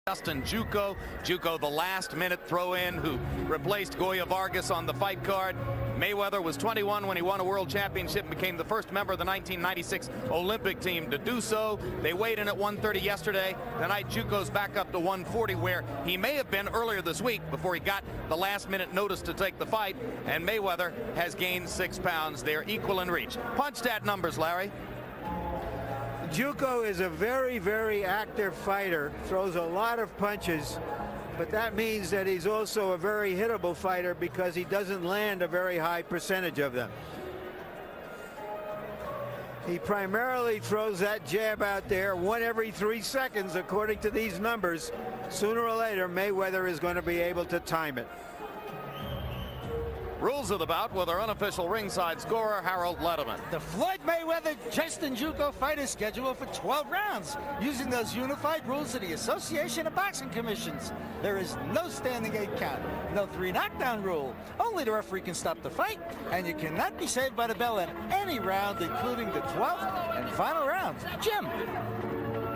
Justin Juuko. Juuko, the last-minute throw-in who replaced Goya Vargas on the fight card. Mayweather was 21 when he won a world championship and became the first member of the 1996 Olympic team to do so. They weighed in at 130 yesterday. Tonight, Juuko's back up to 140, where he may have been earlier this week before he got the last-minute notice to take the fight. And Mayweather has gained 6 pounds. They're equal in reach. Punch stat numbers, Larry. Juuko is a very, very active fighter, throws a lot of punches, but that means that he's also a very hittable fighter because he doesn't land a very high percentage of them. He primarily throws that jab out there 1 every 3 seconds, according to these numbers. Sooner or later, Mayweather is going to be able to time it. Rules of the bout with our unofficial ringside scorer, Harold Letterman. The Floyd Mayweather Justin Juuko fight is scheduled for 12 rounds using those unified rules of the Association of Boxing Commissions. There is no standing 8 count, no 3 knockdown rule. Only the referee can stop the fight, and you cannot be saved by the bell in any round, including the 12th and final round. Jim.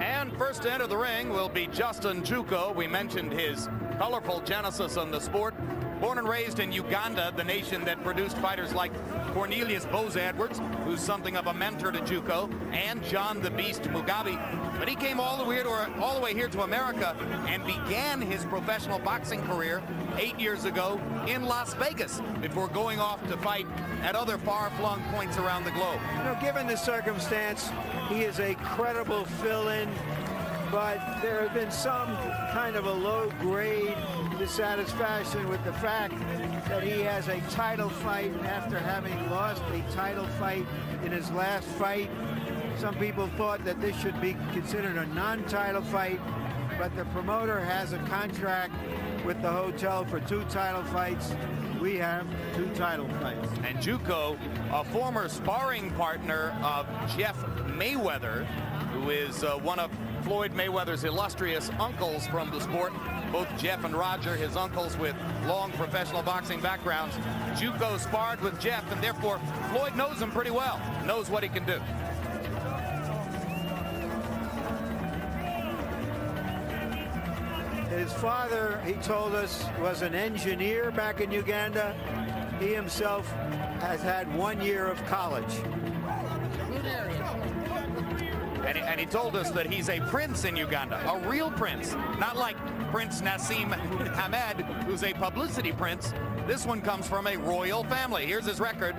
And first to enter the ring will be Justin Juuko. We mentioned his colorful genesis in the sport. Born and raised in Uganda, the nation that produced fighters like Cornelius Bose Edwards, who's something of a mentor to Juuko, and John the Beast Mugabe. But he came all the way here to America and began his professional boxing career 8 years ago in Las Vegas before going off to fight at other far-flung points around the globe. You know, given the circumstance, he is a credible fill-in, but there has been some kind of a low-grade dissatisfaction with the fact that he has a title fight after having lost a title fight in his last fight. Some people thought that this should be considered a non-title fight, but the promoter has a contract with the hotel for 2 title fights. We have 2 title fights. And Juuko, a former sparring partner of Jeff Mayweather, who is one of Floyd Mayweather's illustrious uncles from the sport. Both Jeff and Roger, his uncles with long professional boxing backgrounds. Juuko sparred with Jeff, and therefore Floyd knows him pretty well, knows what he can do. His father, he told us, was an engineer back in Uganda. He himself has had 1 year of college. And he told us that he's a prince in Uganda, a real prince, not like Prince Nassim Hamed, who's a publicity prince. This one comes from a royal family. Here's his record.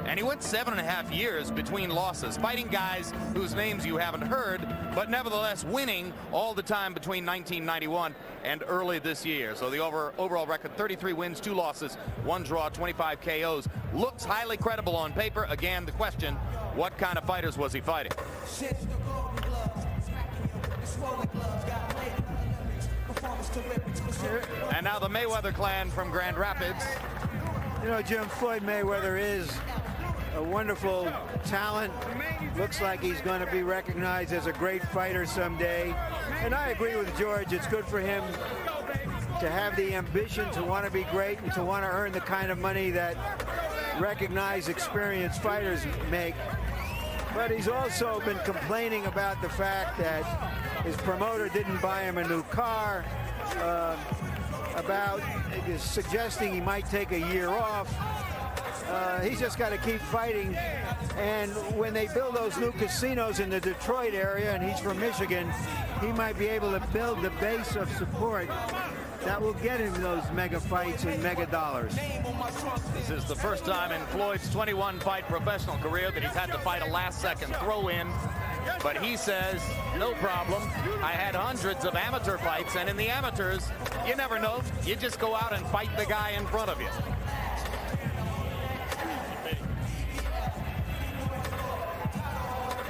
And he went 7.5 years between losses, fighting guys whose names you haven't heard, but nevertheless winning all the time between 1991 and early this year. So the overall record, 33 wins, 2 losses, 1 draw, 25 KOs. Looks highly credible on paper. Again, the question, what kind of fighters was he fighting? And now the Mayweather clan from Grand Rapids. You know, Jim, Floyd Mayweather is a wonderful talent. Looks like he's going to be recognized as a great fighter someday. And I agree with George. It's good for him to have the ambition to want to be great and to want to earn the kind of money that recognized, experienced fighters make. But he's also been complaining about the fact that his promoter didn't buy him a new car, about suggesting he might take a year off. He's just got to keep fighting. And when they build those new casinos in the Detroit area, and he's from Michigan, he might be able to build the base of support that will get him those mega fights and mega dollars. This is the first time in Floyd's 21-fight professional career that he's had to fight a last-second throw-in. But he says, no problem. I had hundreds of amateur fights, and in the amateurs, you never know. You just go out and fight the guy in front of you.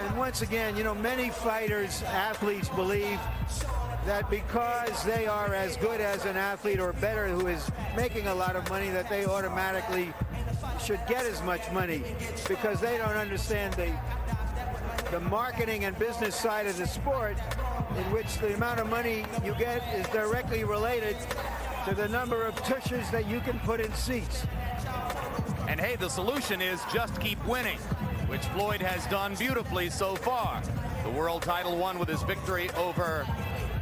And once again, you know, many fighters, athletes believe that because they are as good as an athlete or better who is making a lot of money, that they automatically should get as much money, because they don't understand the marketing and business side of the sport, in which the amount of money you get is directly related to the number of tushes that you can put in seats. And hey, the solution is just keep winning, which Floyd has done beautifully so far. The world title won with his victory over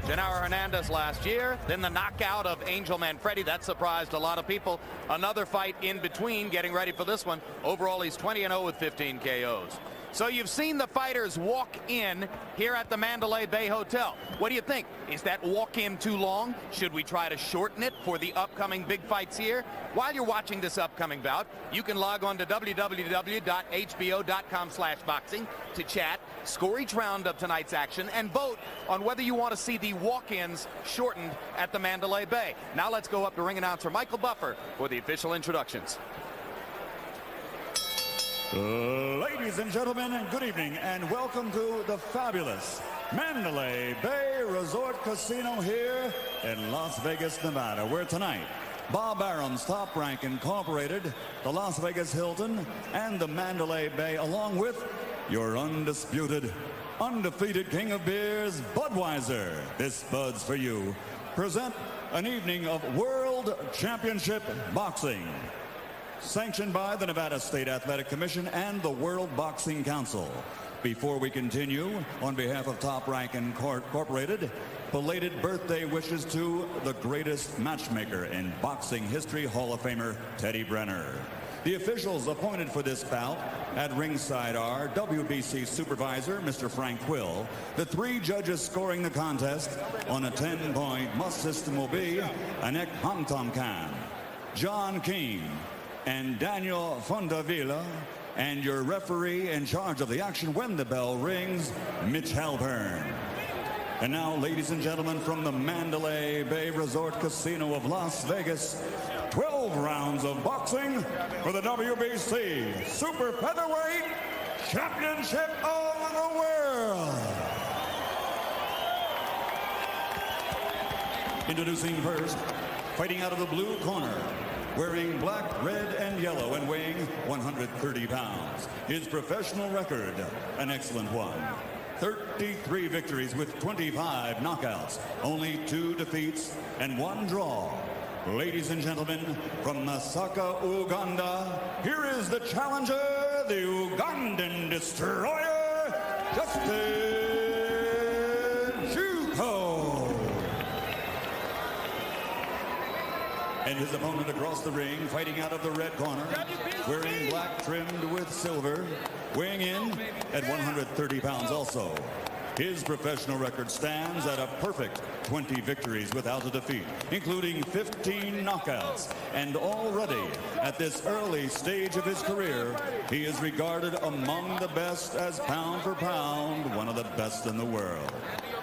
Genaro Hernandez last year, then the knockout of Angel Manfredi. That surprised a lot of people. Another fight in between, getting ready for this one. Overall, he's 20-0 with 15 KOs. So you've seen the fighters walk in here at the Mandalay Bay Hotel. What do you think? Is that walk-in too long? Should we try to shorten it for the upcoming big fights here? While you're watching this upcoming bout, you can log on to www.hbo.com/boxing to chat, score each round of tonight's action, and vote on whether you want to see the walk-ins shortened at the Mandalay Bay. Now let's go up to ring announcer Michael Buffer for the official introductions. Ladies and gentlemen, and good evening, and welcome to the fabulous Mandalay Bay Resort Casino here in Las Vegas, Nevada, where tonight Bob Arum's Top Rank Incorporated, the Las Vegas Hilton, and the Mandalay Bay, along with your undisputed, undefeated king of beers, Budweiser, this Bud's for you, present an evening of World Championship Boxing, sanctioned by the Nevada State Athletic Commission and the World Boxing Council. Before we continue, on behalf of Top Rank Incorporated, belated birthday wishes to the greatest matchmaker in boxing history, Hall of Famer Teddy Brenner. The officials appointed for this bout at ringside are WBC Supervisor Mr. Frank Quill. The three judges scoring the contest on a 10-point must system will be Anek Hamtamkan, John King, and Daniel Fondavila, and your referee in charge of the action when the bell rings, Mitch Halpern. And now, ladies and gentlemen, from the Mandalay Bay Resort Casino of Las Vegas, 12 rounds of boxing for the WBC Super Featherweight Championship of the World. Introducing first, fighting out of the blue corner, wearing black, red, and yellow and weighing 130 pounds. His professional record, an excellent one. 33 victories with 25 knockouts, only 2 defeats and 1 draw. Ladies and gentlemen, from Masaka, Uganda, here is the challenger, the Ugandan destroyer, Justin Juuko. And his opponent across the ring, fighting out of the red corner, wearing black trimmed with silver, weighing in at 130 pounds also. His professional record stands at a perfect 20 victories without a defeat, including 15 knockouts. And already, at this early stage of his career, he is regarded among the best as pound for pound, one of the best in the world.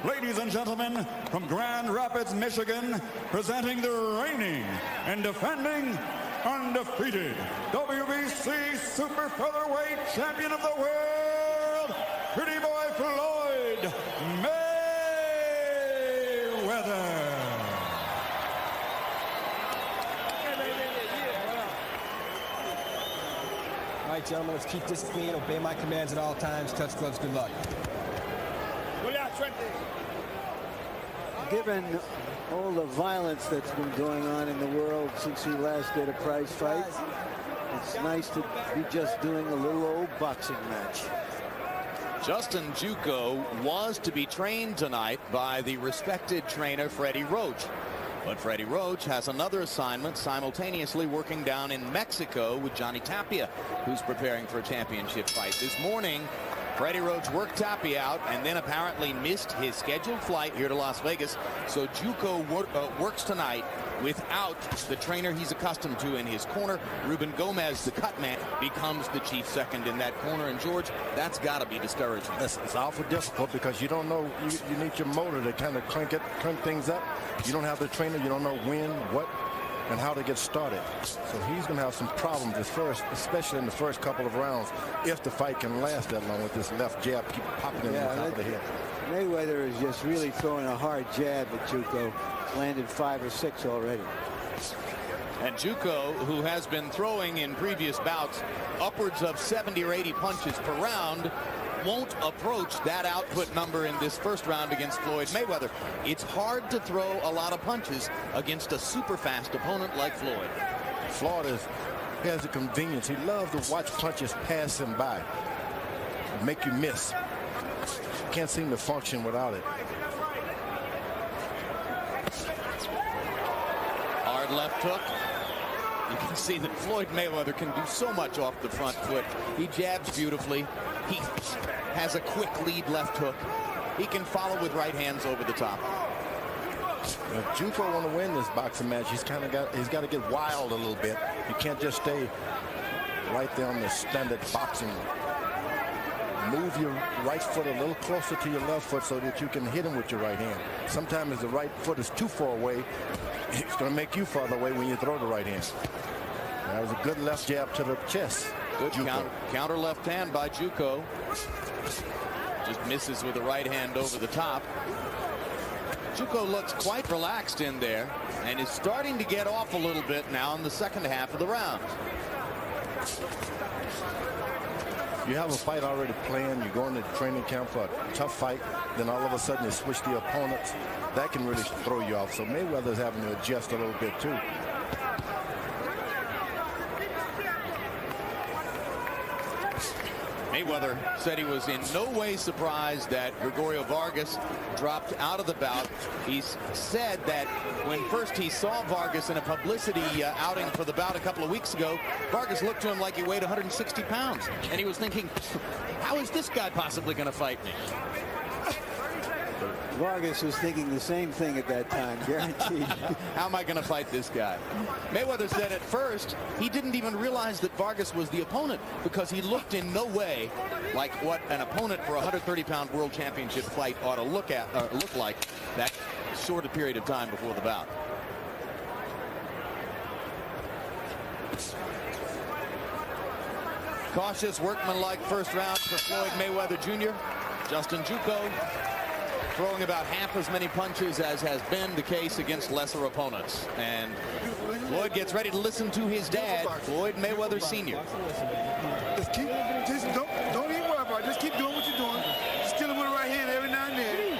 Ladies and gentlemen, from Grand Rapids, Michigan, presenting the reigning and defending undefeated WBC Super Featherweight Champion of the World, pretty boy Floyd Mayweather. All right, gentlemen, let's keep discipline, obey my commands at all times, touch gloves, good luck. Given all the violence that's been going on in the world since we last did a prize fight, it's nice to be just doing a little old boxing match. Justin Juuko was to be trained tonight by the respected trainer Freddie Roach. But Freddie Roach has another assignment, simultaneously working down in Mexico with Johnny Tapia, who's preparing for a championship fight. This morning, Freddie Roach worked Tapia out and then apparently missed his scheduled flight here to Las Vegas. So Juuko works tonight without the trainer he's accustomed to in his corner. Ruben Gomez, the cut man, becomes the chief second in that corner. And George, that's got to be discouraging. It's awful difficult because you don't know, you need your motor to kind of crank things up. You don't have the trainer, you don't know when, what, and how to get started. So he's going to have some problems at first, especially in the first couple of rounds, if the fight can last that long with this left jab keep popping in the top of the head. Mayweather is just really throwing a hard jab at Juuko. Landed 5 or 6 already. And Juuko, who has been throwing in previous bouts upwards of 70 or 80 punches per round, won't approach that output number in this first round against Floyd Mayweather. It's hard to throw a lot of punches against a super fast opponent like Floyd. Floyd has the convenience. He loves to watch punches pass him by, make you miss. Can't seem to function without it. left hook. You can see that Floyd Mayweather can do so much off the front foot. He jabs beautifully. He has a quick lead left hook. He can follow with right hands over the top. If Juuko want to win this boxing match, he's got to get wild a little bit. You can't just stay right there on the standard boxing. Move your right foot a little closer to your left foot so that you can hit him with your right hand. Sometimes the right foot is too far away. It's going to make you farther away when you throw the right hand. That was a good left jab to the chest. Good counter left hand by Juuko. Just misses with the right hand over the top. Juuko looks quite relaxed in there and is starting to get off a little bit now in the second half of the round. You have a fight already planned. You go into training camp for a tough fight. Then all of a sudden you switch the opponents. That can really throw you off. So Mayweather's having to adjust a little bit too. Mayweather said he was in no way surprised that Gregorio Vargas dropped out of the bout. He said that when first he saw Vargas in a publicity outing for the bout a couple of weeks ago, Vargas looked to him like he weighed 160 pounds. And he was thinking, how is this guy possibly going to fight me? Vargas was thinking the same thing at that time, guaranteed. How am I going to fight this guy? Mayweather said at first he didn't even realize that Vargas was the opponent because he looked in no way like what an opponent for a 130-pound world championship fight ought to look like that short a period of time before the bout. Cautious, workmanlike first round for Floyd Mayweather Jr. Justin Juuko throwing about half as many punches as has been the case against lesser opponents. And Floyd gets ready to listen to his dad, Floyd Mayweather Sr. Don't even worry about it. Just keep doing what you're doing. Just kill him with a right hand every now and then.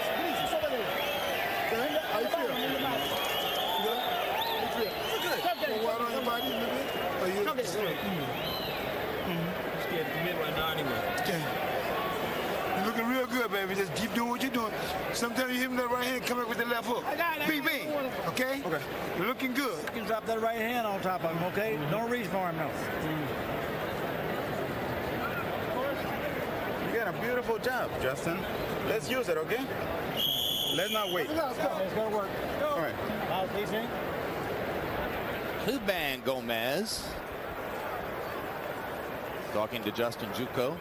How you feel? Good? How you feel? Water on your body? Are you? I'm scared to commit right now anyway. Okay. You're looking real good, baby. Just keep doing what you're doing. Sometimes you hit him that right hand, come up with the left hook. Bing, bing. Okay? Okay. You're looking good. You can drop that right hand on top of him, okay? Don't reach for him, no. You got a beautiful job, Justin. Let's use it, okay? Let's not wait. It's going to work. All right. Ruben Gomez talking to Justin Juuko.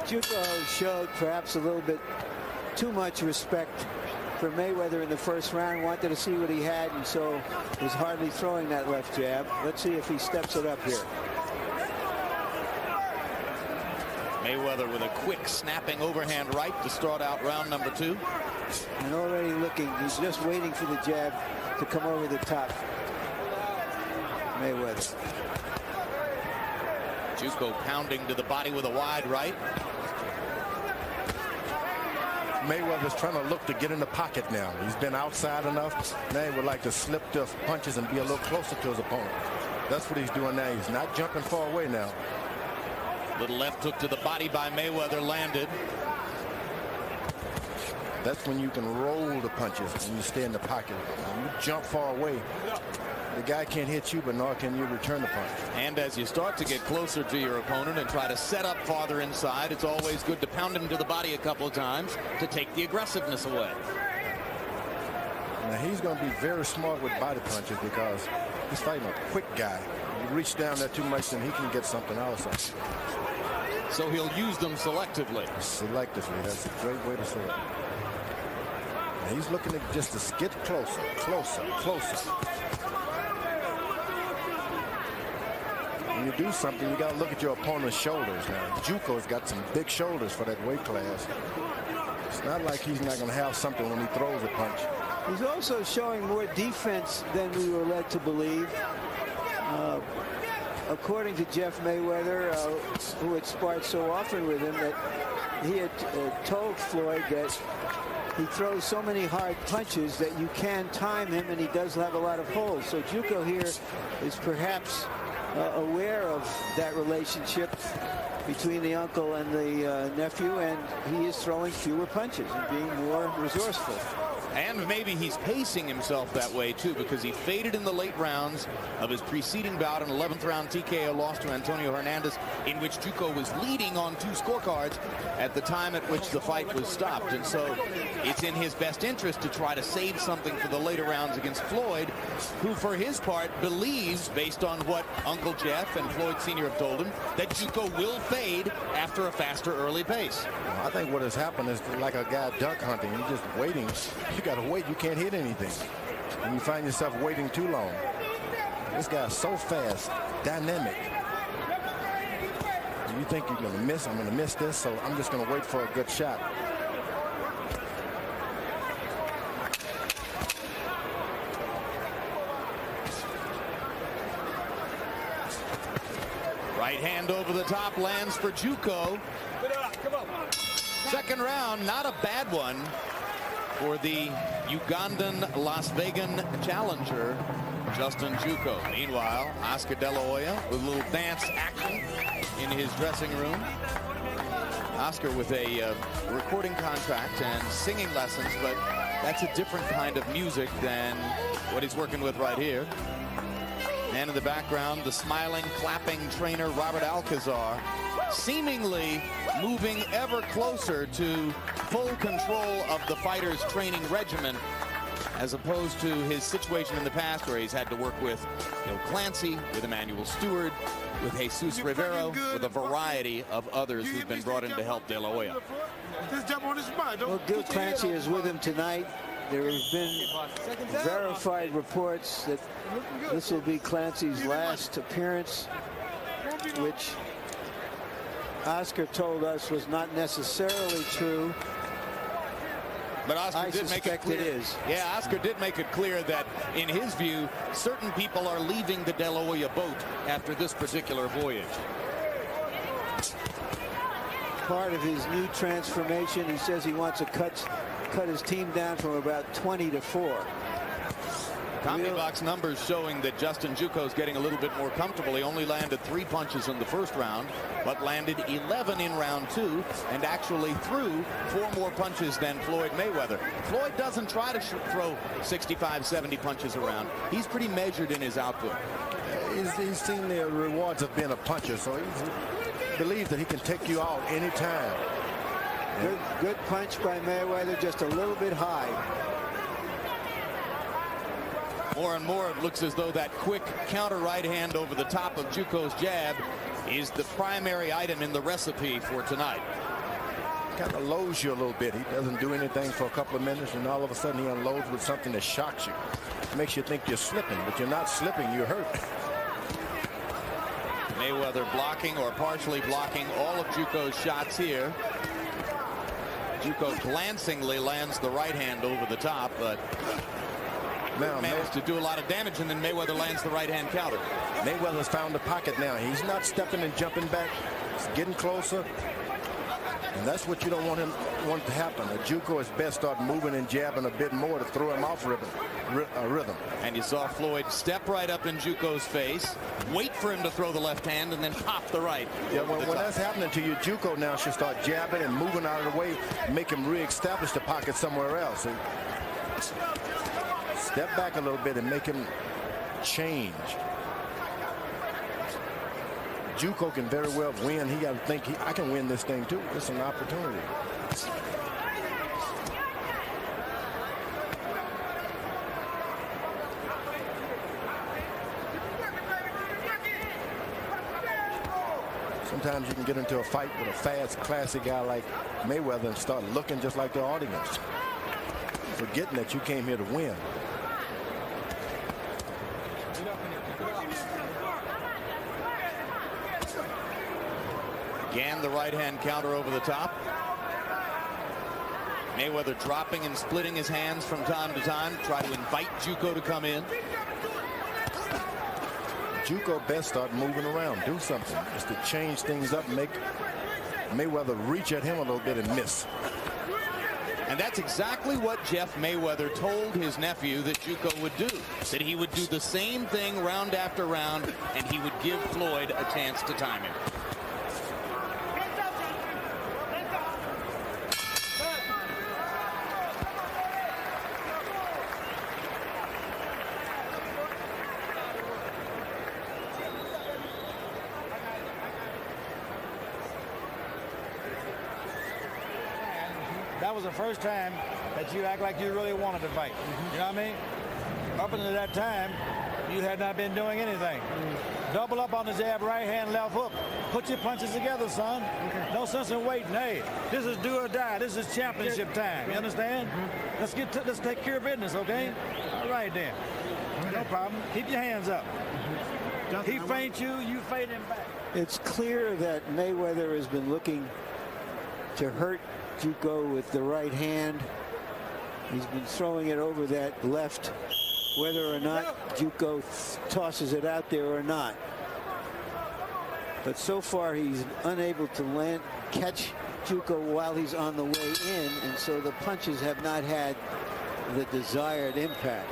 Juuko showed perhaps a little bit too much respect for Mayweather in the first round. Wanted to see what he had, and so was hardly throwing that left jab. Let's see if he steps it up here. Mayweather with a quick snapping overhand right to start out round number 2. And already looking, he's just waiting for the jab to come over the top. Mayweather. Juuko pounding to the body with a wide right. Mayweather's trying to look to get in the pocket now. He's been outside enough. Now he would like to slip the punches and be a little closer to his opponent. That's what he's doing now. He's not jumping far away now. Little left hook to the body by Mayweather landed. That's when you can roll the punches and you stay in the pocket. When you jump far away, the guy can't hit you, but nor can you return the punch. And as you start to get closer to your opponent and try to set up farther inside, it's always good to pound him to the body a couple of times to take the aggressiveness away. Now he's going to be very smart with body punches because he's fighting a quick guy. You reach down there too much and he can get something else. So he'll use them selectively. Selectively, that's a great way to say it. And he's looking at just to get closer, closer, closer. When you do something, you got to look at your opponent's shoulders. Now, Juuko's got some big shoulders for that weight class. It's not like he's not going to have something when he throws a punch. He's also showing more defense than we were led to believe. According to Jeff Mayweather, who had sparred so often with him, that he had told Floyd that he throws so many hard punches that you can time him, and he does have a lot of holes. So Juuko here is perhaps aware of that relationship between the uncle and the nephew, and he is throwing fewer punches and being more resourceful. And maybe he's pacing himself that way, too, because he faded in the late rounds of his preceding bout, an 11th round TKO loss to Antonio Hernandez, in which Juuko was leading on 2 scorecards at the time at which the fight was stopped. And so it's in his best interest to try to save something for the later rounds against Floyd, who, for his part, believes, based on what Uncle Jeff and Floyd Sr. have told him, that Juuko will fade after a faster early pace. I think what has happened is like a guy duck hunting. You're just waiting. You got to wait. You can't hit anything. And you find yourself waiting too long. This guy's so fast, dynamic. And you think you're going to miss. I'm going to miss this, so I'm just going to wait for a good shot. Right hand over the top lands for Juuko. Second round, not a bad one for the Ugandan Las Vegan challenger, Justin Juuko. Meanwhile, Oscar De La Hoya with a little dance action in his dressing room. Oscar with a recording contract and singing lessons, but that's a different kind of music than what he's working with right here. And in the background, the smiling, clapping trainer, Robert Alcazar, seemingly moving ever closer to full control of the fighter's training regimen, as opposed to his situation in the past where he's had to work with Bill Clancy, with Emmanuel Stewart, with Jesus Rivero, with a variety of others who've been brought in to help De La Hoya. Well, Bill Clancy is with him tonight. There have been verified reports that this will be Clancy's last appearance, which Oscar told us was not necessarily true. But Oscar I did make it clear. It is. Yeah, Oscar did make it clear that, in his view, certain people are leaving the De La Hoya boat after this particular voyage. Part of his new transformation, he says he wants to cut his team down from about 20 to 4. CompuBox numbers showing that Justin Juuko is getting a little bit more comfortable. He only landed 3 punches in the first round, but landed 11 in round 2, and actually threw 4 more punches than Floyd Mayweather. Floyd doesn't try to throw 65, 70 punches around. He's pretty measured in his output. He's seen the rewards of being a puncher, so he believes that he can take you out anytime. Good punch by Mayweather, just a little bit high. More and more, it looks as though that quick counter right hand over the top of Juuko's jab is the primary item in the recipe for tonight. Kind of loads you a little bit. He doesn't do anything for a couple of minutes, and all of a sudden he unloads with something that shocks you. Makes you think you're slipping, but you're not slipping, you're hurt. Mayweather blocking or partially blocking all of Juuko's shots here. Juuko glancingly lands the right hand over the top, but managed to do a lot of damage, and then Mayweather lands the right hand counter. Mayweather's found the pocket now. He's not stepping and jumping back. He's getting closer, and that's what you don't want to happen. Juuko is best start moving and jabbing a bit more to throw him off rhythm. And you saw Floyd step right up in Juuko's face, wait for him to throw the left hand, and then pop the right. Yeah, when that's happening to you, Juuko now should start jabbing and moving out of the way, make him reestablish the pocket somewhere else. And step back a little bit and make him change. Juuko can very well win. He got to think, I can win this thing too. It's an opportunity. Sometimes you can get into a fight with a fast, classy guy like Mayweather and start looking just like the audience, forgetting that you came here to win. Again, the right hand counter over the top. Mayweather dropping and splitting his hands from time to time, try to invite Juuko to come in. Juuko best start moving around, do something just to change things up, make Mayweather reach at him a little bit and miss. And that's exactly what Jeff Mayweather told his nephew that Juuko would do, that he would do the same thing round after round, and he would give Floyd a chance to time him. that was the first time that you act like you really wanted to fight. You know what I mean? Up until that time, you had not been doing anything. Double up on the jab, right hand, left hook. Put your punches together, son. No sense in waiting. Hey, this is do or die. This is championship time. You understand? Let's take care of business, okay? All right then. No problem. Keep your hands up. He feints you, you feint him back. It's clear that Mayweather has been looking to hurt Juuko with the right hand. He's been throwing it over that left, whether or not Juuko tosses it out there or not. But so far he's unable to catch Juuko while he's on the way in, and so the punches have not had the desired impact.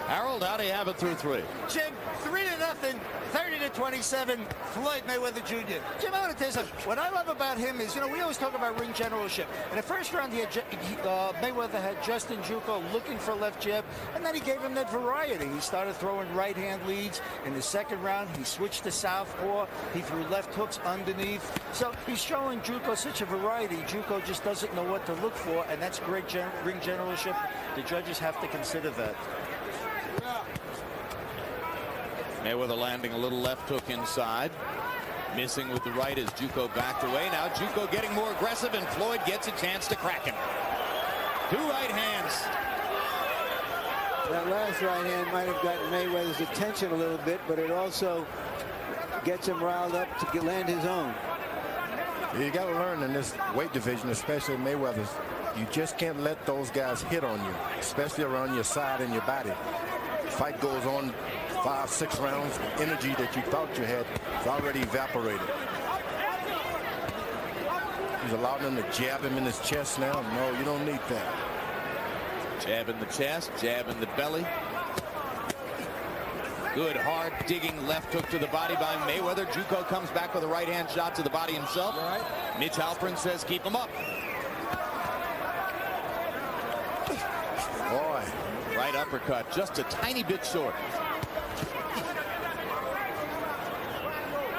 Harold, how do you have it through 3? Jim, 3-0, 30-27, Floyd Mayweather Jr. Jim, I want to tell you something. What I love about him is, you know, we always talk about ring generalship. In the first round, Mayweather had Justin Juuko looking for left jab, and then he gave him that variety. He started throwing right-hand leads. In the second round, he switched to southpaw. He threw left hooks underneath. So he's showing Juuko such a variety. Juuko just doesn't know what to look for, and that's great ring generalship. The judges have to consider that. Mayweather landing a little left hook inside. Missing with the right as Juuko backed away. Now Juuko getting more aggressive, and Floyd gets a chance to crack him. 2 right hands. That last right hand might have gotten Mayweather's attention a little bit, but it also gets him riled up to land his own. You got to learn in this weight division, especially Mayweather's, you just can't let those guys hit on you, especially around your side and your body. Fight goes on 5-6 rounds. Energy that you thought you had is already evaporated. He's allowing them to jab him in his chest now. No, you don't need that. Jab in the chest, jab in the belly. Good hard digging left hook to the body by Mayweather. Juuko comes back with a right hand shot to the body himself. Mitch Halpern says keep him up. Boy. Right uppercut, just a tiny bit short.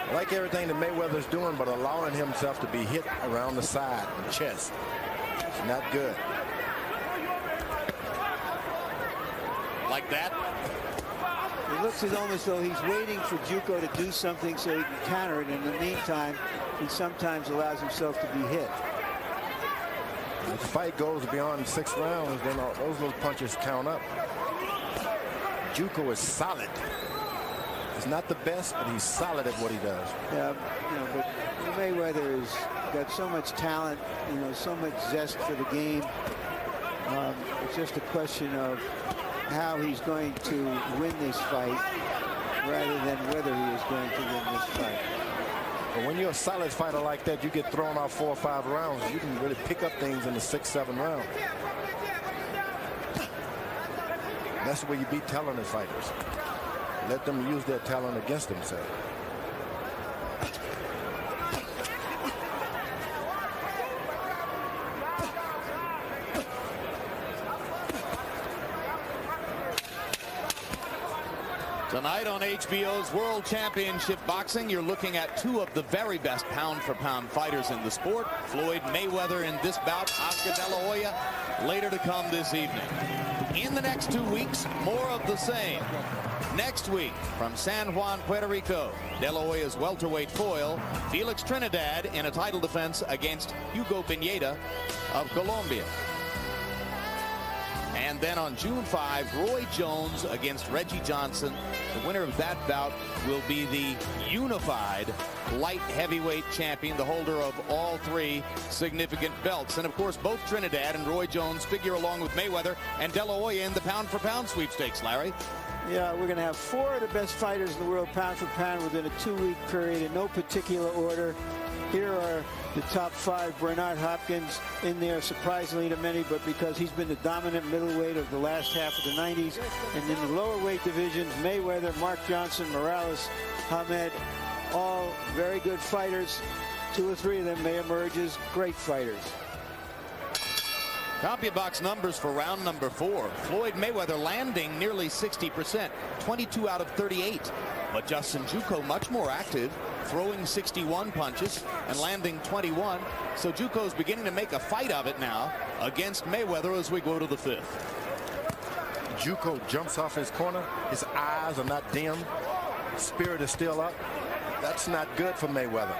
I like everything that Mayweather's doing, but allowing himself to be hit around the side and chest. It's not good. Like that. It looks as almost though he's waiting for Juuko to do something so he can counter it. In the meantime, he sometimes allows himself to be hit. If the fight goes beyond 6 rounds, then those little punches count up. Juuko is solid. He's not the best, but he's solid at what he does. Yeah, you know, but Mayweather has got so much talent, you know, so much zest for the game. It's just a question of how he's going to win this fight rather than whether he is going to win this fight. But when you're a solid fighter like that, you get thrown out 4 or 5 rounds. You can really pick up things in the 6-7 round. That's the way you beat talented fighters. Let them use their talent against themselves. Tonight on HBO's World Championship Boxing, you're looking at 2 of the very best pound-for-pound fighters in the sport. Floyd Mayweather in this bout, Oscar De La Hoya later to come this evening. In the next 2 weeks, more of the same. Next week, from San Juan, Puerto Rico, De La Hoya's welterweight foil, Felix Trinidad in a title defense against Hugo Pineda of Colombia. And then on June 5, Roy Jones against Reggie Johnson. The winner of that bout will be the unified light heavyweight champion, the holder of all 3 significant belts. And of course, both Trinidad and Roy Jones figure along with Mayweather and De La Hoya in the pound-for-pound sweepstakes, Larry. Yeah, we're going to have 4 of the best fighters in the world pound for pound within a 2-week period in no particular order. Here are the top 5. Bernard Hopkins in there, surprisingly to many, but because he's been the dominant middleweight of the last half of the 90s. And in the lower weight divisions, Mayweather, Mark Johnson, Morales, Hamed, all very good fighters. 2 or 3 of them may emerge as great fighters. CompuBox numbers for round number 4. Floyd Mayweather landing nearly 60%, 22 out of 38. But Justin Juuko much more active, throwing 61 punches and landing 21. So Juuko's beginning to make a fight of it now against Mayweather as we go to the 5th. Juuko jumps off his corner. His eyes are not dim. Spirit is still up. That's not good for Mayweather.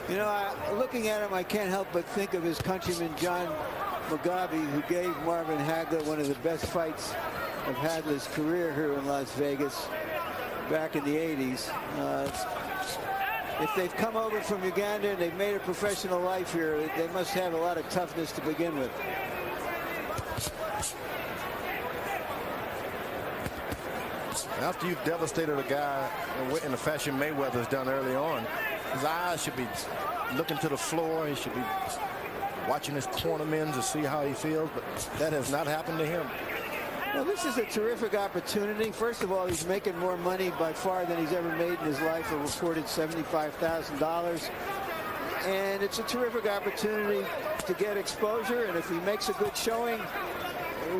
You know, looking at him, I can't help but think of his countryman John Mugabe, who gave Marvin Hagler one of the best fights of Hagler's career here in Las Vegas back in the 80s. If they've come over from Uganda and they've made a professional life here, they must have a lot of toughness to begin with. After you've devastated a guy in the fashion Mayweather's done early on, his eyes should be looking to the floor. He should be watching his cornermen to see how he feels, but that has not happened to him. Well, this is a terrific opportunity. First of all, he's making more money by far than he's ever made in his life, a reported $75,000. And it's a terrific opportunity to get exposure, and if he makes a good showing,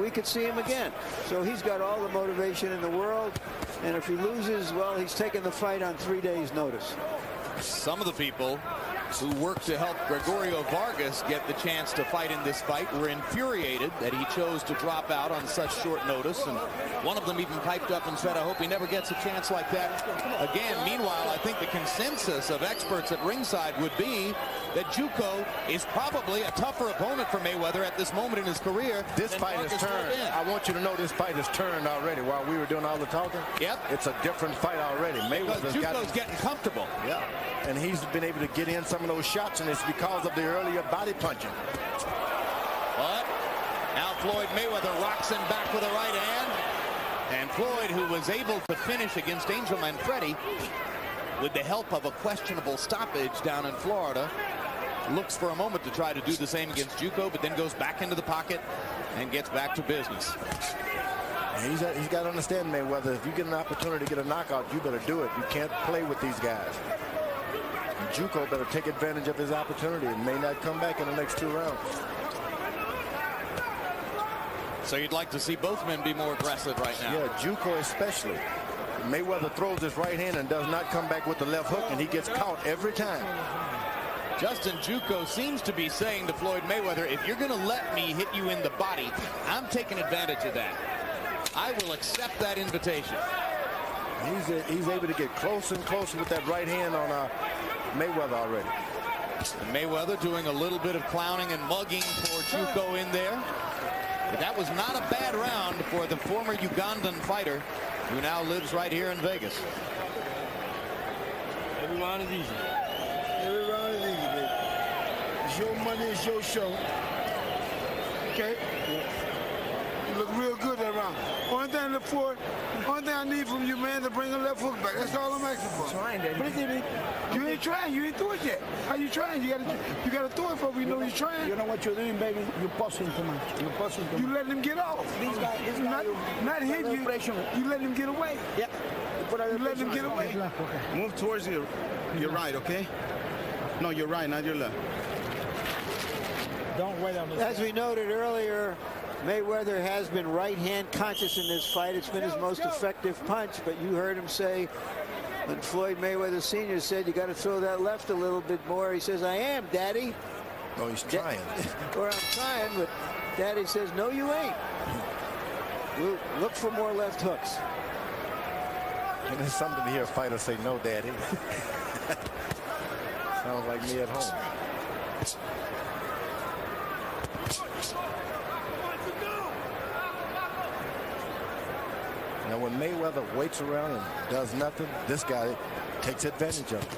we could see him again. So he's got all the motivation in the world, and if he loses, well, he's taking the fight on 3 days' notice. Some of the people who worked to help Gregorio Vargas get the chance to fight in this fight were infuriated that he chose to drop out on such short notice, and one of them even piped up and said, I hope he never gets a chance like that again. Meanwhile, I think the consensus of experts at ringside would be that Juuko is probably a tougher opponent for Mayweather at this moment in his career. This fight has turned. I want you to know this fight has turned already while we were doing all the talking. Yep. It's a different fight already. Juuko's getting comfortable. Yeah. And he's been able to get in some of those shots, and it's because of the earlier body punching. But now Floyd Mayweather rocks him back with a right hand. And Floyd, who was able to finish against Angel Manfredi with the help of a questionable stoppage down in Florida, looks for a moment to try to do the same against Juuko, but then goes back into the pocket and gets back to business. He's got to understand, Mayweather, if you get an opportunity to get a knockout, you better do it. You can't play with these guys. Juuko better take advantage of his opportunity and may not come back in the next 2 rounds. So you'd like to see both men be more aggressive right now? Yeah, Juuko especially. Mayweather throws his right hand and does not come back with the left hook, and he gets caught every time. Justin Juuko seems to be saying to Floyd Mayweather, if you're going to let me hit you in the body, I'm taking advantage of that. I will accept that invitation. He's able to get closer and closer with that right hand on Mayweather already. And Mayweather doing a little bit of clowning and mugging for Juuko in there. But that was not a bad round for the former Ugandan fighter who now lives right here in Vegas. Every round is easy. Every round is easy, baby. It's your money, it's your show. Okay? You look real good that round. Only thing I look for, only thing I need from you, man, to bring a left hook back. That's all I'm asking for. Trying, Daddy. You ain't trying. You ain't do it yet. How you trying? You gotta throw it for me. You know you're trying. You know what you're doing, baby? You're pushing too much. You're pushing too much. You letting him get off. Not hit you. You letting him get away. Yeah. You letting him get away. Move towards your right, okay? No, you're right, not your left. Don't wait on this. As we noted earlier, Mayweather has been right hand conscious in this fight. It's been his most effective punch, but you heard him say when Floyd Mayweather Sr. said you got to throw that left a little bit more. He says, I am, Daddy. Oh, he's trying. Or I'm trying, but Daddy says, no, you ain't. We'll look for more left hooks. And there's something to hear a fighter say, no, Daddy. Sounds like me at home. Now, when Mayweather waits around and does nothing, this guy takes advantage of it.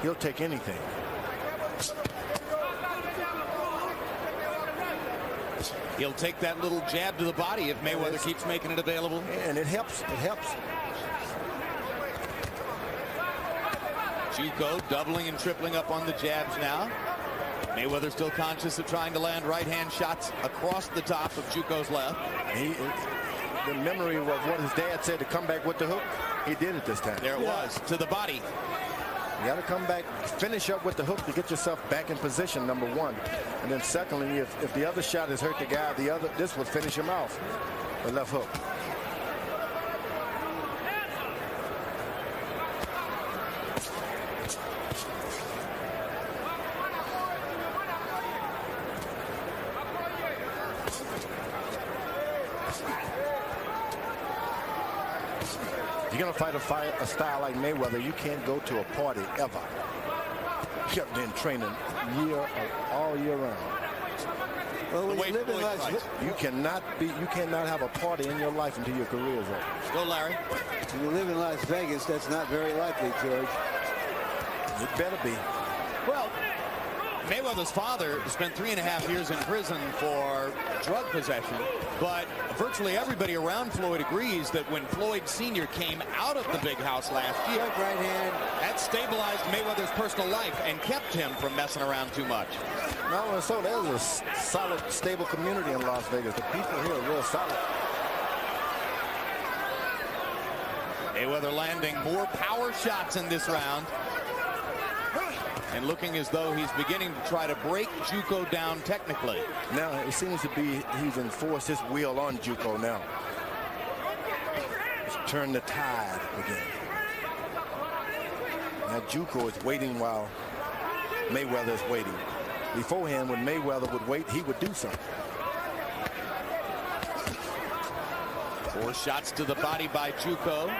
He'll take anything. He'll take that little jab to the body if Mayweather keeps making it available. And it helps. It helps. Juuko doubling and tripling up on the jabs now. Mayweather still conscious of trying to land right-hand shots across the top of Juuko's left. The memory of what his dad said to come back with the hook, he did it this time. There it was, to the body. You got to come back, finish up with the hook to get yourself back in position, number one. And then secondly, if the other shot has hurt the guy, this would finish him off, the left hook. If you're going to fight a style like Mayweather, you can't go to a party ever. Kept been training all year round. Well, when you live in Las Vegas, you cannot have a party in your life until your career is over. Go, Larry. when you live in Las Vegas, that's not very likely, George. It better be. Well, Mayweather's father spent 3.5 years in prison for drug possession, but virtually everybody around Floyd agrees that when Floyd Sr. came out of the big house last year, Right hand. that stabilized Mayweather's personal life and kept him from messing around too much. No, and so there's a solid, stable community in Las Vegas. The people here are real solid. Mayweather landing more power shots in this round, and looking as though he's beginning to try to break Juuko down technically. Now it seems to be he's enforced his will on Juuko now. He's turned the tide again. Now Juuko is waiting while Mayweather is waiting. Beforehand, when Mayweather would wait, he would do something. 4 shots to the body by Juuko.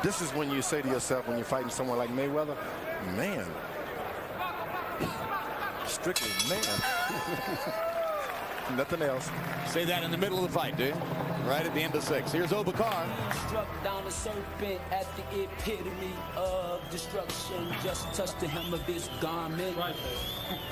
This is when you say to yourself, when you're fighting someone like Mayweather, man, strictly man. Nothing else. Say that in the middle of the fight, do you? Right at the end of 6. Here's Obakar. Struck down a serpent at the epitome of destruction. Just touched the hem of his garment.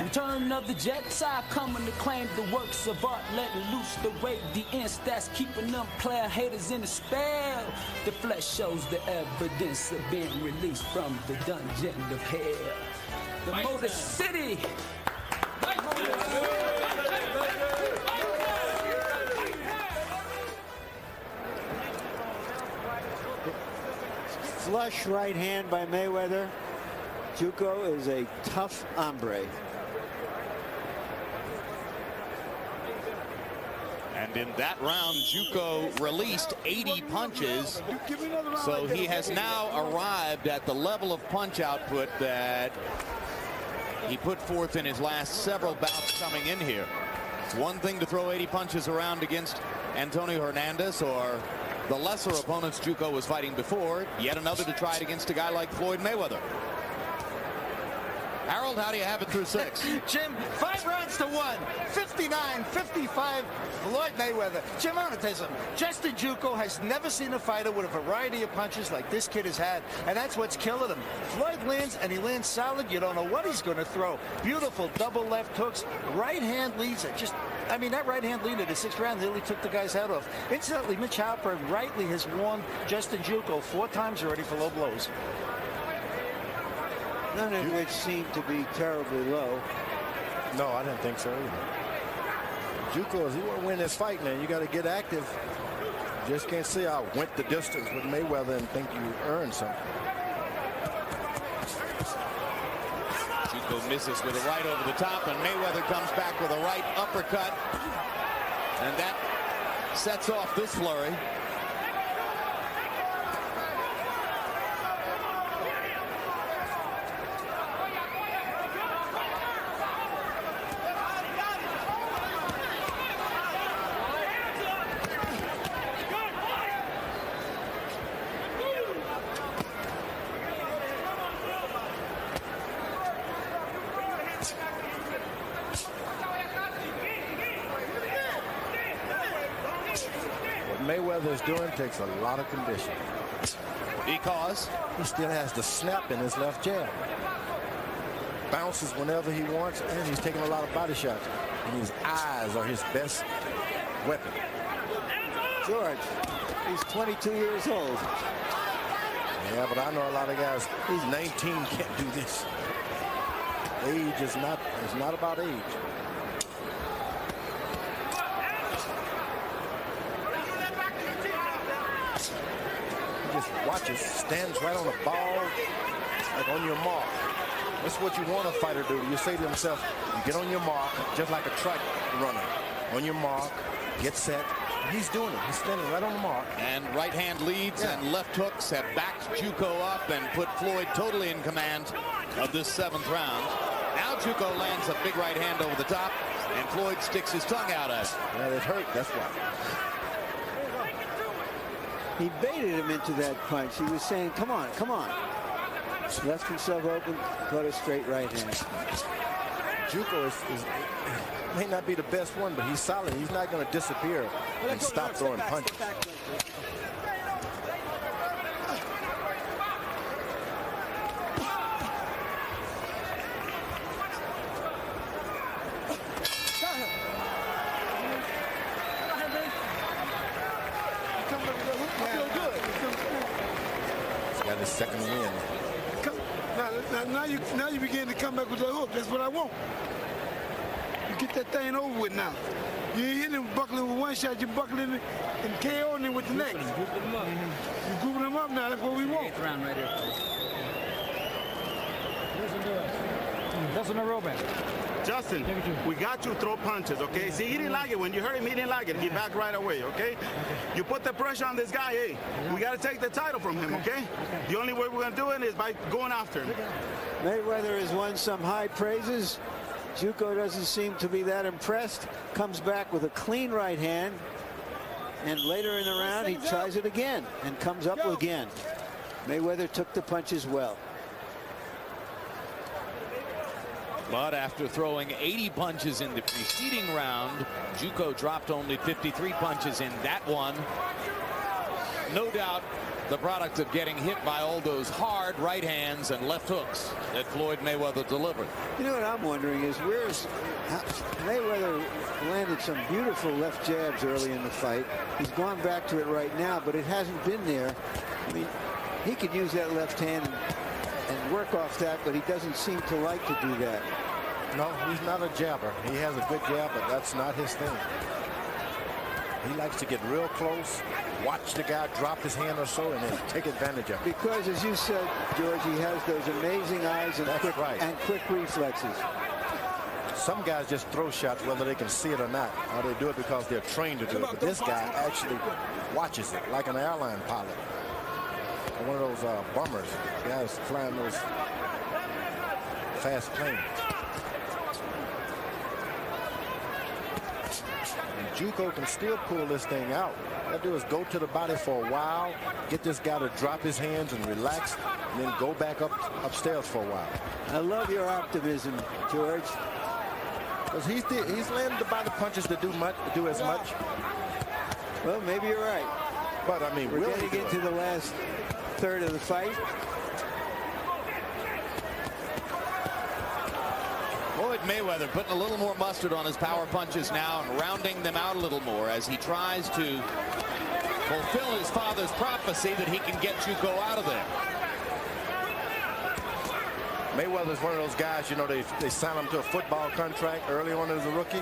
Return of the Jets, I coming to claim the works of art, letting loose the radiance that's keeping them player haters in the spell. The flesh shows the evidence of being released from the dungeon of hell. The Motor City. Flush right hand by Mayweather. Juuko is a tough hombre. And in that round, Juuko released 80 punches. So he has now arrived at the level of punch output that he put forth in his last several bouts coming in here. It's one thing to throw 80 punches around against Antonio Hernandez or the lesser opponents Juuko was fighting before. Yet another to try it against a guy like Floyd Mayweather. Harold, how do you have it through 6? Jim, 5 rounds to 1. 59-55, Floyd Mayweather. Jim, I want to tell you something. Justin Juuko has never seen a fighter with a variety of punches like this kid has had, and that's what's killing him. Floyd lands, and he lands solid. You don't know what he's going to throw. Beautiful double left hooks. Right hand leads. I mean, that right hand lead in the 6th round nearly took the guy's head off. Incidentally, Mitch Halpern rightly has warned Justin Juuko 4 times already for low blows. None of which seemed to be terribly low. No, I didn't think so either. Juuko, if you want to win this fight, man, you got to get active. You just can't say I went the distance with Mayweather and think you earned something. Juuko misses with a right over the top, and Mayweather comes back with a right uppercut. And that sets off this flurry. Mayweather is doing takes a lot of condition. Because he still has the snap in his left jab. Bounces whenever he wants, and he's taking a lot of body shots. And his eyes are his best weapon. George, he's 22 years old. Yeah, but I know a lot of guys. He's 19, can't do this. Age is not about age. just watches, stands right on the ball, like on your mark. That's what you want a fighter to do. You say to himself, you get on your mark, just like a track runner. On your mark, get set. He's doing it. He's standing right on the mark. And right hand leads and left hooks have backed Juuko up and put Floyd totally in command of this 7th round. Now Juuko lands a big right hand over the top, and Floyd sticks his tongue out at it. Yeah, it hurt. That's why. He baited him into that punch. He was saying, come on, come on. Left himself open, caught a straight right hand. Juuko may not be the best one, but he's solid. He's not going to disappear and stop throwing punches. He's got his 2nd win. Now you begin to come back with the hook. That's what I want. You get that thing over with now. You ain't hitting him buckling with one shot. You're buckling it and KOing him with the next. You're grouping them up now. That's what we want. Round right here. That's an aerobic. Justin, we got you throw punches, okay? See, he didn't like it. When you hurt him, he didn't like it. He backed right away, okay? You put the pressure on this guy, hey, we got to take the title from him, okay? The only way we're going to do it is by going after him. Mayweather has won some high praises. Juuko doesn't seem to be that impressed. Comes back with a clean right hand. And later in the round, he tries it again and comes up again. Mayweather took the punches well. But after throwing 80 punches in the preceding round, Juuko dropped only 53 punches in that one. No doubt the product of getting hit by all those hard right hands and left hooks that Floyd Mayweather delivered. You know what I'm wondering is Mayweather landed some beautiful left jabs early in the fight. He's gone back to it right now, but it hasn't been there. I mean, he could use that left hand and work off that, but he doesn't seem to like to do that. No, he's not a jabber. He has a good jab, but that's not his thing. He likes to get real close, watch the guy drop his hand or so, and then take advantage of it. Because, as you said, George, he has those amazing eyes and quick reflexes. Some guys just throw shots whether they can see it or not, or they do it because they're trained to do it. But this guy actually watches it like an airline pilot. Or one of those bombers, guys flying those fast planes. And Juuko can still pull this thing out. All I do is go to the body for a while, get this guy to drop his hands and relax, and then go back upstairs for a while. I love your optimism, George. Because he's landed the body punches to do as much. Well, maybe you're right. But I mean, we're getting into the last third of the fight. Floyd Mayweather putting a little more mustard on his power punches now and rounding them out a little more as he tries to fulfill his father's prophecy that he can get Juuko out of there. Mayweather's one of those guys, you know, they sign him to a football contract early on as a rookie.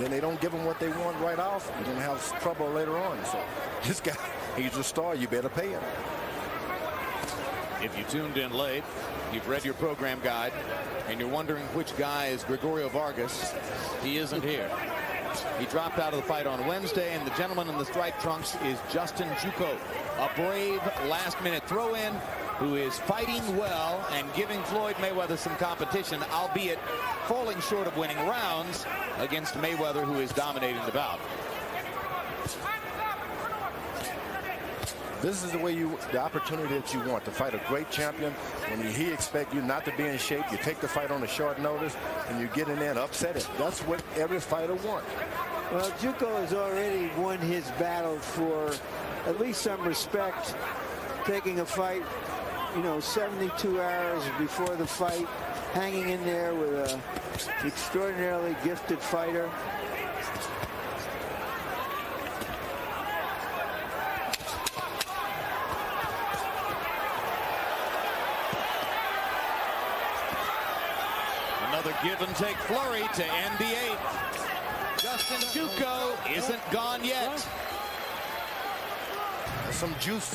Then they don't give him what they want right off. You're going to have trouble later on. So this guy, he's a star. You better pay him. If you tuned in late, you've read your program guide, and you're wondering which guy is Gregorio Vargas, he isn't here. He dropped out of the fight on Wednesday, and the gentleman in the striped trunks is Justin Juuko, a brave last-minute throw-in who is fighting well and giving Floyd Mayweather some competition, albeit falling short of winning rounds against Mayweather, who is dominating the bout. This is the opportunity that you want to fight a great champion. When he expects you not to be in shape, you take the fight on a short notice, and you get in there and upset it. That's what every fighter wants. Well, Juuko has already won his battle for at least some respect, taking a fight, you know, 72 hours before the fight, hanging in there with an extraordinarily gifted fighter. Another give and take flurry to end the 8th. Justin Juuko isn't gone yet. There's some juice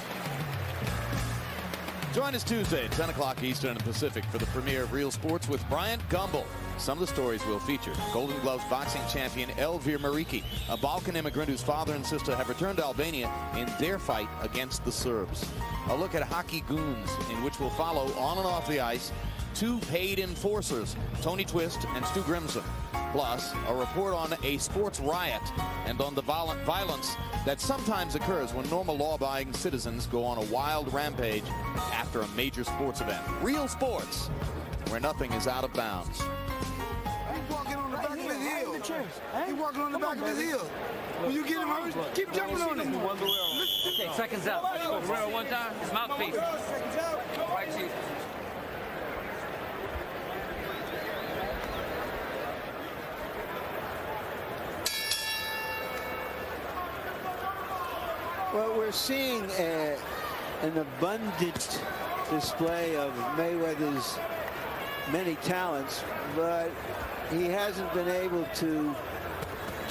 Join us Tuesday at 10 o'clock Eastern and Pacific for the premiere of Real Sports with Bryant Gumbel. Some of the stories we'll feature: Golden Gloves boxing champion Elvir Mariki, a Balkan immigrant whose father and sister have returned to Albania in their fight against the Serbs. A look at hockey goons, in which we'll follow on and off the ice two paid enforcers, Tony Twist and Stu Grimson. Plus, a report on a sports riot and on the violence that sometimes occurs when normal law-abiding citizens go on a wild rampage after a major sports event. Real Sports, where nothing is out of bounds. He's walking on the back of his heel. He's walking on the back of his heel. When you get him hurt, keep jumping on him. Okay, seconds out. Guerrero one time. Mouthpiece. Right cheek. Well, we're seeing an abundant display of Mayweather's many talents, but he hasn't been able to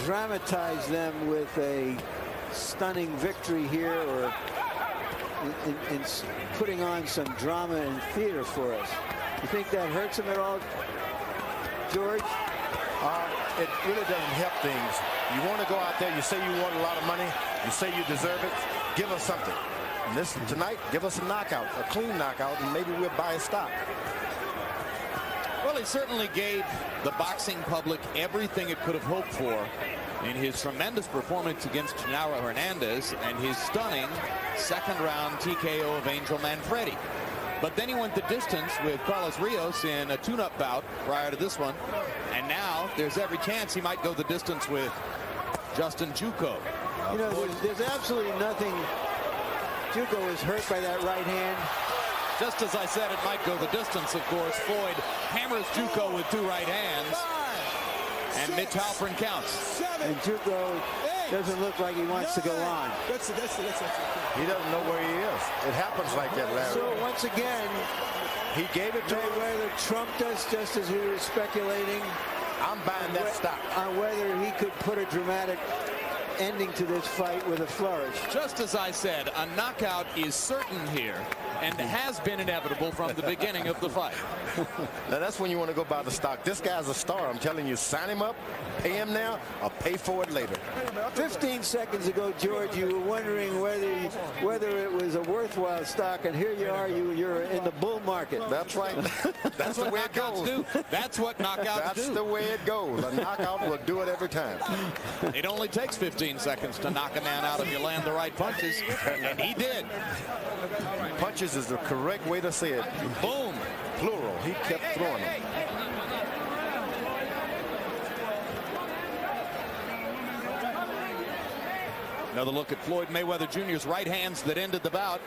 dramatize them with a stunning victory here, or in putting on some drama and theater for us. You think that hurts him at all, George? It really doesn't help things. You want to go out there, you say you want a lot of money, you say you deserve it, give us something. And this tonight, give us a knockout, a clean knockout, and maybe we'll buy a stock. Well, he certainly gave the boxing public everything it could have hoped for in his tremendous performance against Genaro Hernandez and his stunning second-round TKO of Angel Manfredi. But then he went the distance with Carlos Rios in a tune-up bout prior to this one. And now there's every chance he might go the distance with Justin Juuko. You know, there's absolutely nothing. Juuko is hurt by that right hand. Just as I said, it might go the distance, of course. Floyd hammers Juuko with two right hands. And Mitch Halpern counts. And Juuko doesn't look like he wants to go on. That's it. He doesn't know where he is. It happens like that, Larry. So once again, He gave it to him. Mayweather trumped us just as we were speculating. I'm buying that stock. On whether he could put a dramatic ending to this fight with a flourish. Just as I said, a knockout is certain here and has been inevitable from the beginning of the fight. Now that's when you want to go buy the stock. This guy's a star. I'm telling you, sign him up, pay him now, or pay for it later. 15 seconds ago, George, you were wondering whether it was a worthwhile stock, and here you are, you're in the bull market. That's right. That's the way it goes. That's what knockouts do. That's the way it goes. A knockout will do it every time. It only takes 15 seconds to knock a man out if you land the right punches, and he did. Punches is the correct way to say it. Boom. Plural. He kept throwing them. Another look at Floyd Mayweather Jr.'s right hands that ended the bout.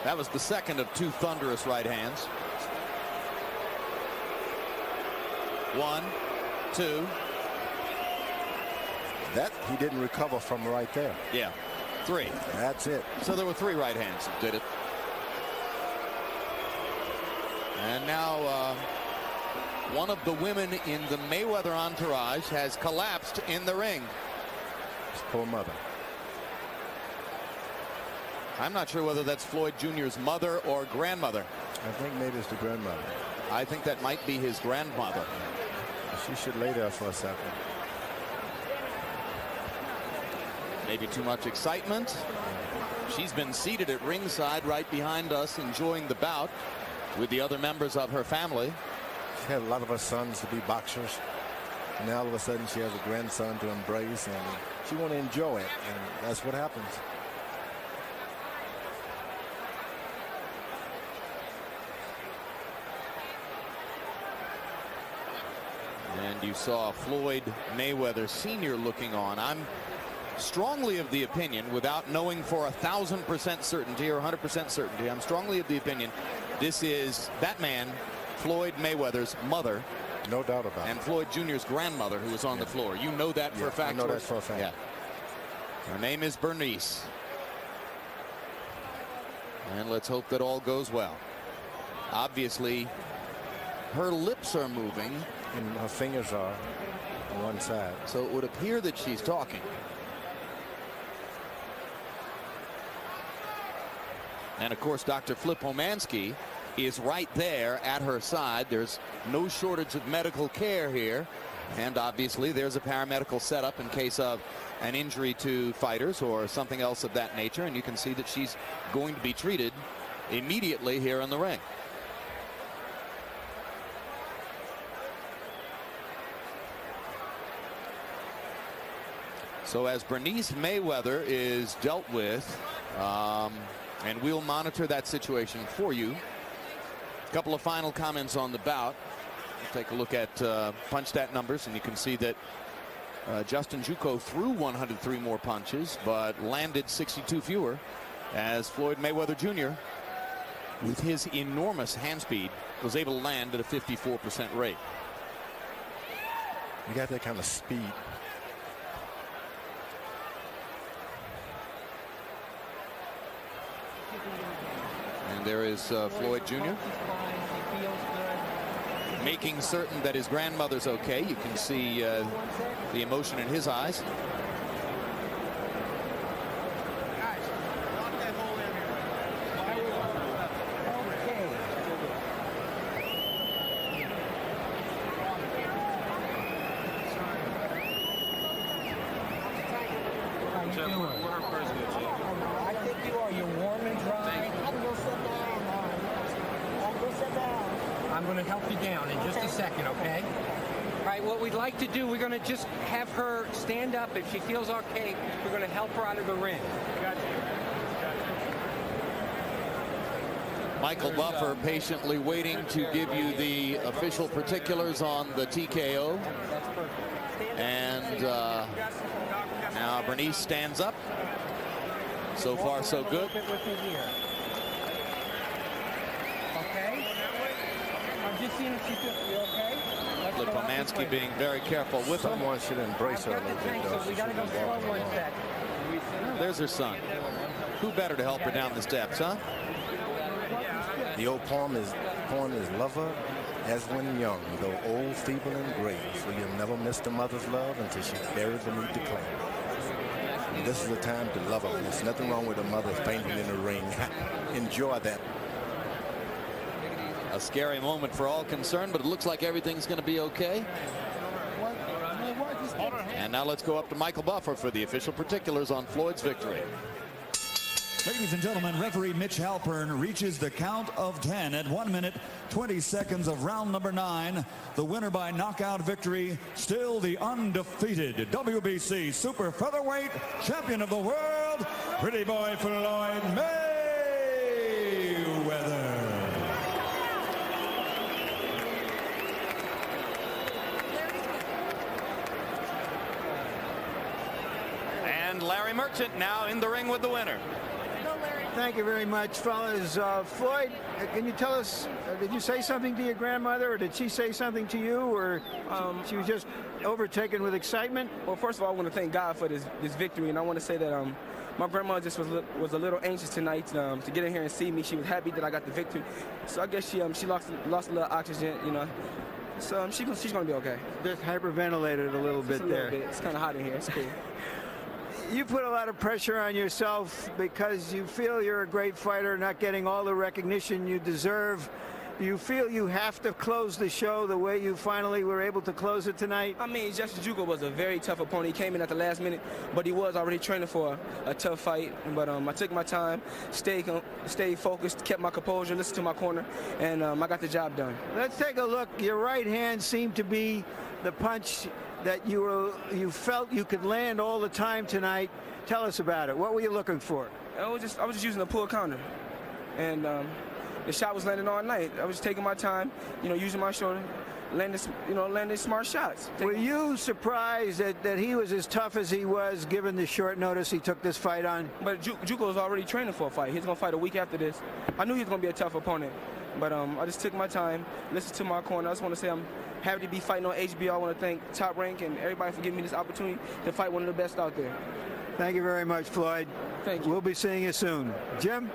That was the second of two thunderous right hands. 1, 2. That he didn't recover from right there. Yeah. 3. That's it. So there were 3 right hands that did it. And now one of the women in the Mayweather entourage has collapsed in the ring. His poor mother. I'm not sure whether that's Floyd Jr.'s mother or grandmother. I think maybe it's the grandmother. I think that might be his grandmother. She should lay there for a second. Maybe too much excitement. She's been seated at ringside right behind us, enjoying the bout with the other members of her family. She had a lot of her sons to be boxers. And now all of a sudden she has a grandson to embrace, and she want to enjoy it, and that's what happens. And you saw Floyd Mayweather Sr. looking on. I'm strongly of the opinion, without knowing for 1,000% certainty or 100% certainty, I'm strongly of the opinion this is that man, Floyd Mayweather's mother. No doubt about it. And Floyd Jr.'s grandmother, who was on the floor. You know that for a fact? I know that for a fact. Yeah. Her name is Bernice. And let's hope that all goes well. Obviously, her lips are moving. And her fingers are on one side. So it would appear that she's talking. And of course, Dr. Flip Homansky is right there at her side. There's no shortage of medical care here. And obviously there's a paramedical setup in case of an injury to fighters or something else of that nature. And you can see that she's going to be treated immediately here in the ring. So as Bernice Mayweather is dealt with, and we'll monitor that situation for you. A couple of final comments on the bout. We'll take a look at punch stat numbers, and you can see that Justin Juuko threw 103 more punches, but landed 62 fewer, as Floyd Mayweather Jr., with his enormous hand speed, was able to land at a 54% rate. You got that kind of speed. And there is Floyd Jr. making certain that his grandmother's okay. You can see the emotion in his eyes. I'm going to help you down in just a second, okay? All right, what we'd like to do, we're going to just have her stand up. If she feels okay, we're going to help her out of the ring. Michael Buffer patiently waiting to give you the official particulars on the TKO. And now Bernice stands up. So far, so good. Okay? I'm just seeing if she feels okay. Flip Homansky being very careful with her. Someone should embrace her a little bit, though. We got to go slow one sec. There's her son. Who better to help her down the steps, huh? The old poem is love her as when young, though old, feeble, and gray. So you'll never miss the mother's love until she's buried beneath the clay. And this is the time to love her. There's nothing wrong with a mother fainting in the ring. Enjoy that. A scary moment for all concerned, but it looks like everything's going to be okay. And now let's go up to Michael Buffer for the official particulars on Floyd's victory. Ladies and gentlemen, referee Mitch Halpern reaches the count of 10 at 1 minute, 20 seconds of round number 9. The winner by knockout victory, still the undefeated WBC super featherweight champion of the world, Pretty Boy Floyd Mayweather. And Larry Merchant now in the ring with the winner. Thank you very much, fellas. Floyd, can you tell us, did you say something to your grandmother, or did she say something to you, or she was just overtaken with excitement? Well, first of all, I want to thank God for this victory, and I want to say that my grandma just was a little anxious tonight to get in here and see me. She was happy that I got the victory, so I guess she lost a little oxygen, you know. So she's going to be okay. Just hyperventilated a little bit there. It's kind of hot in here. It's cool. You put a lot of pressure on yourself because you feel you're a great fighter, not getting all the recognition you deserve. Do you feel you have to close the show the way you finally were able to close it tonight? I mean, Justin Juuko was a very tough opponent. He came in at the last minute, but he was already training for a tough fight. But I took my time, stayed focused, kept my composure, listened to my corner, and I got the job done. Let's take a look. Your right hand seemed to be the punch that you felt you could land all the time tonight. Tell us about it. What were you looking for? I was just using a pull counter, and the shot was landing all night. I was taking my time, using my shoulder, landing smart shots. Were you surprised that he was as tough as he was, given the short notice he took this fight on? But Juuko was already training for a fight. He's gonna fight a week after this. I knew he was gonna be a tough opponent, but I just took my time, listened to my corner. I just want to say I'm happy to be fighting on HBO. I want to thank Top Rank and everybody for giving me this opportunity to fight one of the best out there. Thank you very much, Floyd. Thank you. We'll be seeing you soon. Jim?